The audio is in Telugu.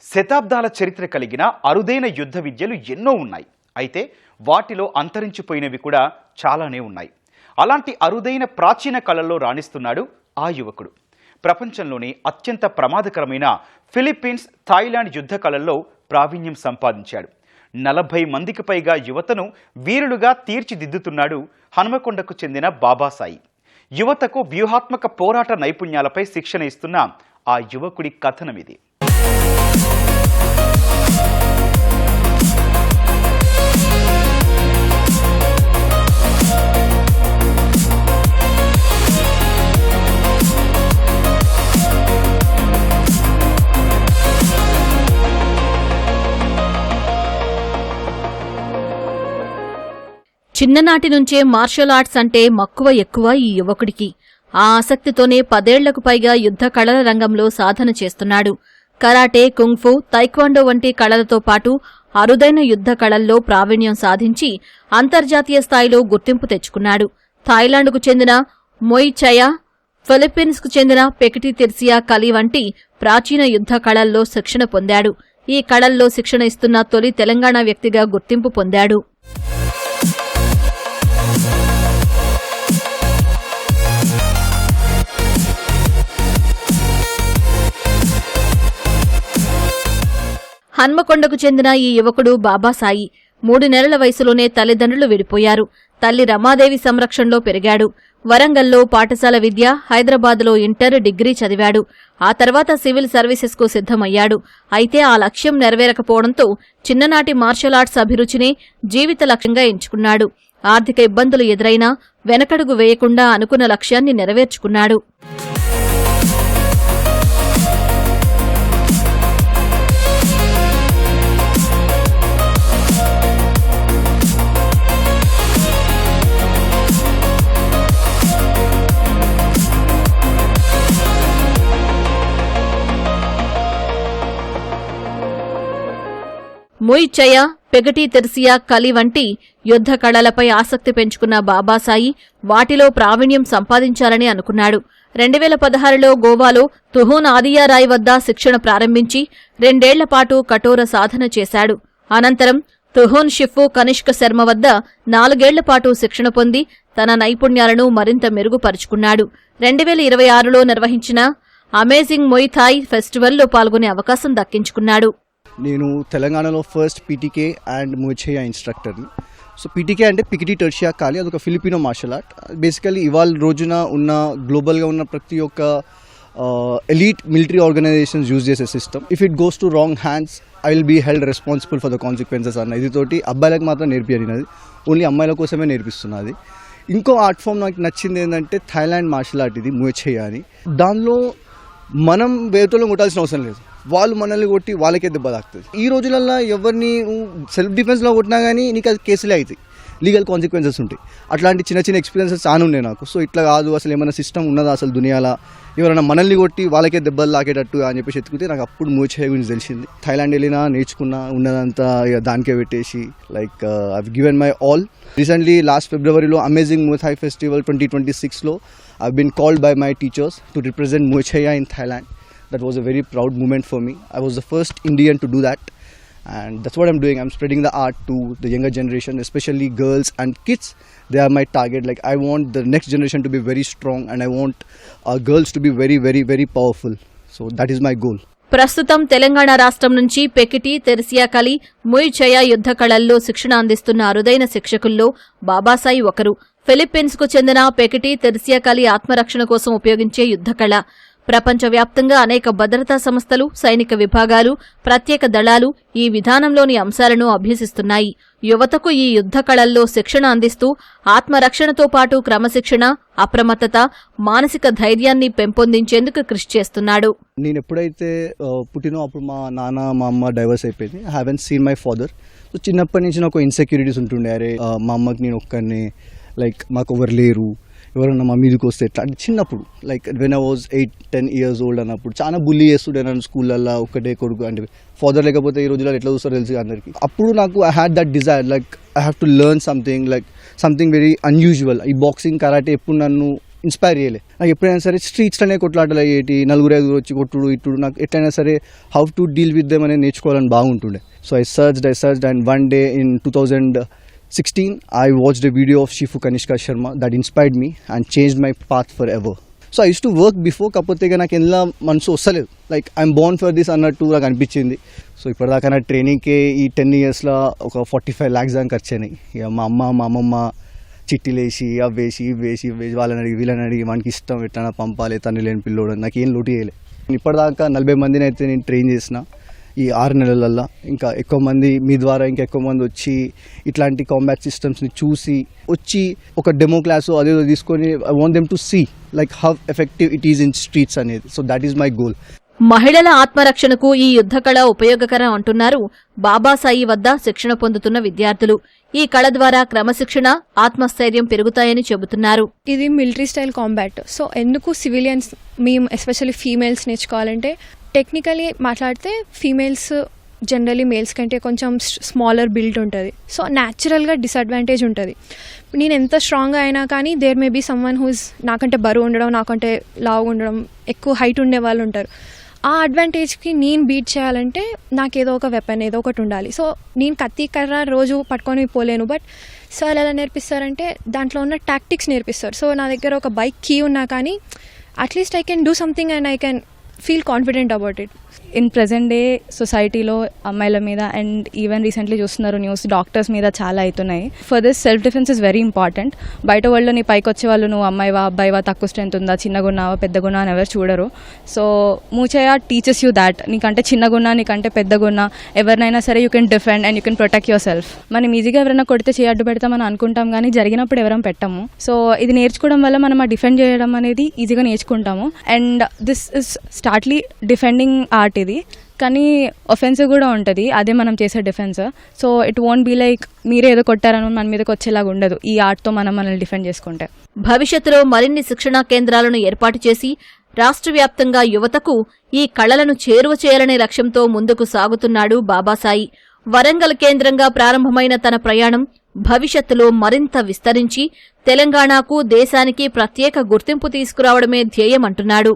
శతాబ్దాల చరిత్ర కలిగిన అరుదైన యుద్ధ విద్యలు ఎన్నో ఉన్నాయి. అయితే వాటిలో అంతరించిపోయినవి కూడా చాలానే ఉన్నాయి. అలాంటి అరుదైన ప్రాచీన కళల్లో రాణిస్తున్నాడు ఆ యువకుడు. ప్రపంచంలోనే అత్యంత ప్రమాదకరమైన ఫిలిప్పీన్స్, థాయిలాండ్ యుద్ధ కళల్లో ప్రావీణ్యం సంపాదించాడు. 40 మందికి పైగా యువతను వీరులుగా తీర్చిదిద్దుతున్నాడు హనుమకొండకు చెందిన బాబాసాయి. యువతకు వ్యూహాత్మక పోరాట నైపుణ్యాలపై శిక్షణ ఇస్తున్న ఆ యువకుడి కథనమిది. చిన్ననాటి నుంచే మార్షల్ ఆర్ట్స్ అంటే మక్కువ ఎక్కువ ఈ యువకుడికి. ఆ ఆసక్తితోనే 10 ఏళ్లకు పైగా యుద్ధ కళల రంగంలో సాధన చేస్తున్నాడు. కరాటే, కుంగ్ఫు, తైక్వాండో వంటి కళలతో పాటు అరుదైన యుద్ధ కళల్లో ప్రావీణ్యం సాధించి అంతర్జాతీయ స్థాయిలో గుర్తింపు తెచ్చుకున్నాడు. థాయిలాండ్కు చెందిన మొయ్ చయా, ఫిలిప్పీన్స్కు చెందిన పెకిటి తెర్సియా కలి వంటి ప్రాచీన యుద్ధ కళల్లో శిక్షణ పొందాడు. ఈ కళల్లో శిక్షణ ఇస్తున్న తొలి తెలంగాణ వ్యక్తిగా గుర్తింపు పొందాడు. హన్మకొండకు చెందిన ఈ యువకుడు బాబాసాయి 3 నెలల వయసులోనే తల్లిదండ్రులు విడిపోయారు. తల్లి రమాదేవి సంరక్షణలో పెరిగాడు. వరంగల్లో పాఠశాల విద్య, హైదరాబాద్లో ఇంటర్, డిగ్రీ చదివాడు. ఆ తర్వాత సివిల్ సర్వీసెస్కు సిద్ధమయ్యాడు. అయితే ఆ లక్ష్యం నెరవేరకపోవడంతో చిన్ననాటి మార్షల్ ఆర్ట్స్ అభిరుచిని జీవిత లక్ష్యంగా ఎంచుకున్నాడు. ఆర్థిక ఇబ్బందులు ఎదురైనా వెనకడుగు వేయకుండా అనుకున్న లక్ష్యాన్ని నెరవేర్చుకున్నాడు. మొయ్ చయా, పెకిటి తెర్సియా కలి వంటి యుద్ధ కళలపై ఆసక్తి పెంచుకున్న బాబాసాయి వాటిలో ప్రావీణ్యం సంపాదించాలని అనుకున్నాడు. 2016లో గోవాలో తుహూన్ ఆదియారాయ్ వద్ద శిక్షణ ప్రారంభించి 2 ఏళ్ల పాటు కఠోర సాధన చేశాడు. అనంతరం తుహూన్ షిఫు కనిష్క శర్మ వద్ద 4 ఏళ్ల పాటు శిక్షణ పొంది తన నైపుణ్యాలను మరింత మెరుగుపరుచుకున్నాడు. 2026లో నిర్వహించిన అమేజింగ్ మొయ్ థాయ్ ఫెస్టివల్లో పాల్గొనే అవకాశం దక్కించుకున్నాడు. నేను తెలంగాణలో first P T K and Muay Chaiya ఇన్స్ట్రక్టర్ని. సో పీటీకే అంటే పికిటి టెర్సియా కాలి, అదొక ఫిలిపినో మార్షల్ ఆర్ట్. బేసికలీ ఇవాళ రోజున ఉన్న గ్లోబల్గా ఉన్న ప్రతి ఒక్క ఎలీట్ మిలిటరీ ఆర్గనైజేషన్స్ యూజ్ చేసే system. If it goes to wrong hands I will be held responsible for the consequences అన్న ఇది తోటి అబ్బాయిలకు మాత్రం నేర్పినది, ఓన్లీ అమ్మాయిల కోసమే నేర్పిస్తున్నది. ఇంకో ఆర్ట్ ఫామ్ నాకు నచ్చింది ఏంటంటే థాయిలాండ్ మార్షల్ ఆర్ట్, ఇది మొయ్ చయా అని. దానిలో మనం వేరేతో కొట్టాల్సిన అవసరం లేదు, వాళ్ళు మనల్ని కొట్టి వాళ్ళకే దెబ్బ తాకుతుంది. ఈ రోజులల్లో ఎవరిని సెల్ఫ్ డిఫెన్స్లో కొట్టినా కానీ నీకు అది కేసులే అవుతాయి, లీగల్ కాన్సిక్వెన్సెస్ ఉంటాయి. అట్లాంటి చిన్న చిన్న ఎక్స్పీరియన్సెస్ చాలా ఉన్నాయి నాకు. సో ఇట్లా కాదు, అసలు ఏమైనా సిస్టమ్ ఉన్నదా అసలు దునియాలో, ఎవరైనా మనల్ని కొట్టి వాళ్ళకే దెబ్బలు తాకేటట్టు అని చెప్పేసి ఎత్తుకుతే నాకు అప్పుడు మొయ్ చయా గురించి తెలిసింది. థాయిలాండ్ వెళ్ళినా నేర్చుకున్నా, ఉన్నదంతా ఇక దానికే పెట్టేసి like I've given my all. Recently last ఫిబ్రవరిలో అమేజింగ్ మొయ్ థాయ్ ఫెస్టివల్ 2026లో I've been called by my teachers to represent Muay Chaya in Thailand. That was a very proud moment for me. I was the first Indian to do that, and that's what I'm doing. I'm spreading the art to the younger generation, especially girls and kids. They are my target. Like I want the next generation to be very strong, and I want our girls to be very, very, very powerful. So that is my goal. ప్రస్తుతం తెలంగాణ రాష్ట్రం నుంచి పెకిటి తెర్సియా కలి, మొయ్ చయా యుద్ధ కళల్లో శిక్షణ అందిస్తున్న అరుదైన శిక్షకుల్లో బాబాసాయి ఒకరు. ఫిలిప్పీన్స్కు చెందిన పెకిటి తెర్సియా కలి ఆత్మరక్షణ కోసం ఉపయోగించే యుద్ధ కళ. ప్రపంచవ్యాప్తంగా అనేక భద్రతా సంస్థలు, సైనిక విభాగాలు, ప్రత్యేక దళాలు ఈ విధానంలోని అంశాలను అభ్యసిస్తున్నాయి. యువతకు ఈ యుద్ధ కళల్లో శిక్షణ అందిస్తూ ఆత్మరక్షణతో పాటు క్రమశిక్షణ, అప్రమత్తత, మానసిక ధైర్యాన్ని పెంపొందించేందుకు కృషి చేస్తున్నాడు. నేను ఎప్పుడైతే పుట్టినో అప్పుడు మా నాన్న, మా అమ్మ డైవర్స్ అయిపోయింది. I haven't seen my father. So చిన్నప్పటి నుంచి నాకు ఇన్సెక్యూరిటీస్ ఉంటుండే. అరే మా అమ్మకి నేను ఒక్కరిని, లైక్ మాకు ఎవరు లేరు, ఎవరన్నా మా మీదకి వస్తే ఎట్లా అంటే చిన్నప్పుడు like when I was 8-10 years old అన్నప్పుడు చాలా బుల్లీ చేస్తుండే నన్ను స్కూళ్ళల్లో. ఒక్కటే కొడుకు అంటే ఫాదర్ లేకపోతే ఈ రోజుల్లో ఎట్లా చూస్తారో తెలుసు అందరికీ. అప్పుడు నాకు I had that desire, like I have to learn something, like something very unusual. ఈ బాక్సింగ్, కరాటే ఎప్పుడు నన్ను ఇన్స్పైర్ చేయలే. నాకు ఎప్పుడైనా సరే స్ట్రీట్స్లోనే కొట్లాటలు అయ్యేటి, నలుగురు ఐదుగురు వచ్చి కొట్టుడు ఇట్టుడు, నాకు ఎట్లయినా సరే how to deal with them అనేది నేర్చుకోవాలని బాగుంటుండే. So I searched and one day in 2016 I watched a video of Shifu Kanishka Sharma that inspired me and changed my path forever. So I use to work before, కాకపోతే ఇక నాకు ఎలా మనసు వస్తలేదు, like I'm Born for this అన్నట్టు నాకు అనిపించింది. సో ఇప్పటిదాకా నా ట్రైనింగ్కి ఈ 10 yearsలో ఒక 45 lakhs దాకా ఖర్చు అయినాయి. ఇక మా అమ్మమ్మ చిట్టీలు వేసి అవ్వేసి ఇవ్వేసి వాళ్ళని అడిగి వీళ్ళని అడిగి మనకి ఇష్టం ఎట్లా పంపాలి, తను లేని పిల్లోడు, నాకు ఏం లోటు చేయలేదు. ఇప్పటిదాకా 40 మందిని అయితే నేను ట్రైన్ చేసిన ఈ 6 నెలలల్లో. ఇంకా ఎక్కువ మంది మీ ద్వారా ఇంకా ఎక్కువ మంది వచ్చి ఇట్లాంటి కాంబాట్ సిస్టమ్స్ని చూసి వచ్చి ఒక డెమో క్లాసు అదేదో తీసుకొని I want them to see like how effective it is in streets అనేది. So that is my goal. మహిళల ఆత్మరక్షణకు ఈ యుద్ధ కళ ఉపయోగకరం అంటున్నారు బాబాసాయి వద్ద శిక్షణ పొందుతున్న విద్యార్థులు. ఈ కళ ద్వారా క్రమశిక్షణ, ఆత్మస్థైర్యం పెరుగుతాయని చెబుతున్నారు. ఇది మిలిటరీ స్టైల్ కాంబాట్. సో ఎందుకు సివిలియన్స్, మేము ఎస్పెషల్లీ ఫీమేల్స్ నేర్చుకోవాలంటే, టెక్నికలీ మాట్లాడితే ఫీమేల్స్ జనరలీ మేల్స్ కంటే కొంచెం స్మాలర్ బిల్డ్ ఉంటుంది. సో న్యాచురల్గా డిసడ్వాంటేజ్ ఉంటుంది. నేను ఎంత స్ట్రాంగ్గా అయినా కానీ there may be someone whose నాకంటే బరువు ఉండడం, నాకంటే లావు ఉండడం, ఎక్కువ హైట్ ఉండే వాళ్ళు ఉంటారు. ఆ అడ్వాంటేజ్కి నేను బీట్ చేయాలంటే నాకు ఏదో ఒక వెపన్ ఏదో ఒకటి ఉండాలి. సో నేను కత్తి కర్ర రోజు పట్టుకొని పోలేను. బట్ సార్ ఎలా నేర్పిస్తారంటే దాంట్లో ఉన్న టాక్టిక్స్ నేర్పిస్తారు. సో నా దగ్గర ఒక బైక్ కీ ఉన్నా కానీ at least I can do something and I can feel confident about it. In present day సొసైటీలో అమ్మాయిల మీద అండ్ ఈవెన్ రీసెంట్లీ చూస్తున్నారు న్యూస్, డాక్టర్స్ మీద చాలా అవుతున్నాయి. For this self defence is very important. బయట వాళ్ళు నీ పైకి వచ్చే వాళ్ళు నువ్వు అమ్మాయివా అబ్బాయివా, తక్కువ స్ట్రెంత్ ఉందా, చిన్నగున్నావా పెద్దగున్నా అని ఎవరు చూడరు. సో మూచయ్య టీచర్స్ యూ దాట్ నీకంటే చిన్నగున్నా నీకంటే పెద్దగున్నా ఎవరినైనా సరే you can defend and you can protect your self. మనం ఈజీగా ఎవరైనా కొడితే చేయి అడ్డు పెడతామని అనుకుంటాం కానీ జరిగినప్పుడు ఎవరం పెట్టాము. సో ఇది నేర్చుకోవడం వల్ల మనం ఆ డిఫెండ్ చేయడం అనేది ఈజీగా నేర్చుకుంటాము. And this is strictly defending art. ఇది కానీ ఒఫెన్సివ్ కూడా ఉంటుంది, అదే మనం చేసే defence. So it won't be like మీరే ఏదో కొట్టారని మన మీదకి వచ్చేలాగా ఉండదు ఈ ఆర్ట్తో మనం మనల్ని డిఫెండ్ చేసుకుంటే. భవిష్యత్తులో మరిన్ని శిక్షణా కేంద్రాలను ఏర్పాటు చేసి రాష్ట్ర వ్యాప్తంగా యువతకు ఈ కళలను చేరువ చేయాలనే లక్ష్యంతో ముందుకు సాగుతున్నాడు బాబాసాయి. వరంగల్ కేంద్రంగా ప్రారంభమైన తన ప్రయాణం భవిష్యత్తులో మరింత విస్తరించి తెలంగాణకు, దేశానికి ప్రత్యేక గుర్తింపు తీసుకురావడమే ధ్యేయమంటున్నాడు.